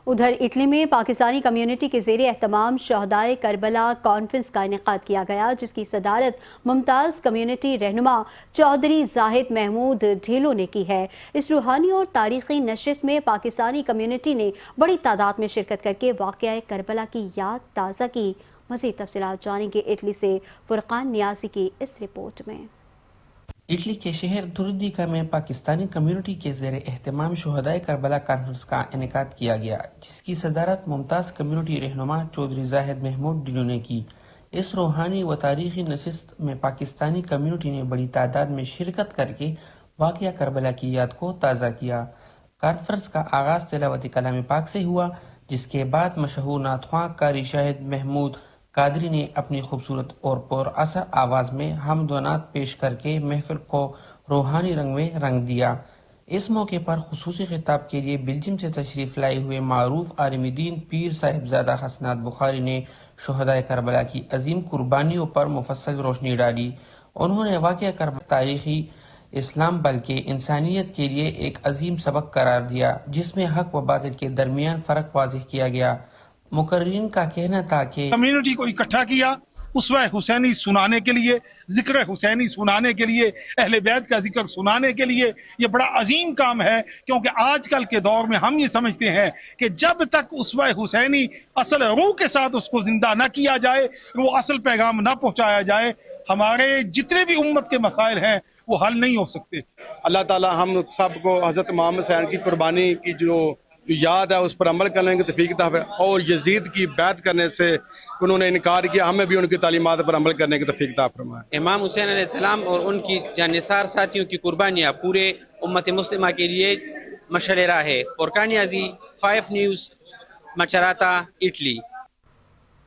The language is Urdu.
ادھر اٹلی میں پاکستانی کمیونٹی کے زیر اہتمام شہدائے کربلا کانفرنس کا انعقاد کیا گیا، جس کی صدارت ممتاز کمیونٹی رہنما چودھری زاہد محمود ڈھیلو نے کی ہے۔ اس روحانی اور تاریخی نشست میں پاکستانی کمیونٹی نے بڑی تعداد میں شرکت کر کے واقعہ کربلا کی یاد تازہ کی۔ مزید تفصیلات جانیں گے اٹلی سے فرقان نیازی کی اس رپورٹ میں۔ اٹلی کے شہر دردیکا میں پاکستانی کمیونٹی کے زیر اہتمام شہدائے کربلا کانفرنس کا انعقاد کیا گیا، جس کی صدارت ممتاز کمیونٹی رہنما چودھری زاہد محمود ڈھیلو نے کی۔ اس روحانی و تاریخی نشست میں پاکستانی کمیونٹی نے بڑی تعداد میں شرکت کر کے واقعہ کربلا کی یاد کو تازہ کیا۔ کانفرنس کا آغاز تلاوت کلام پاک سے ہوا، جس کے بعد مشہور نعت خواں قاری شاہد محمود قادری نے اپنی خوبصورت اور پر اثر آواز میں حمد و نعت پیش کر کے محفل کو روحانی رنگ میں رنگ دیا۔ اس موقع پر خصوصی خطاب کے لیے بیلجیم سے تشریف لائے ہوئے معروف عالم دین پیر صاحبزادہ حسنات بخاری نے شہدائے کربلا کی عظیم قربانیوں پر مفصل روشنی ڈالی۔ انہوں نے واقعہ کربلا تاریخی اسلام بلکہ انسانیت کے لیے ایک عظیم سبق قرار دیا، جس میں حق و باطل کے درمیان فرق واضح کیا گیا۔ مقررین کا کہنا تھا کہ کمیونٹی کو اکٹھا کیا اسوہ حسینی سنانے کے لیے، ذکر حسینی سنانے کے لیے، اہل بیت کا ذکر سنانے کے لیے۔ یہ بڑا عظیم کام ہے، کیونکہ آج کل کے دور میں ہم یہ سمجھتے ہیں کہ جب تک اسوہ حسینی اصل روح کے ساتھ اس کو زندہ نہ کیا جائے، وہ اصل پیغام نہ پہنچایا جائے، ہمارے جتنے بھی امت کے مسائل ہیں وہ حل نہیں ہو سکتے۔ اللہ تعالی ہم سب کو حضرت محمد حسین کی قربانی کی جو یاد ہے اس پر عمل کرنے کی توفیق عطا فرمائے، اور یزید کی بیعت کرنے سے انہوں نے انکار کیا، ہمیں بھی ان کی تعلیمات پر عمل کرنے کی توفیق عطا فرمائے۔ امام حسین علیہ السلام اور ان کی جانثار ساتھیوں کی قربانیاں پورے امت مسلمہ کے لیے مشعل راہ ہے۔ فرقان نیازی، 5 نیوز، مچراتا، اٹلی۔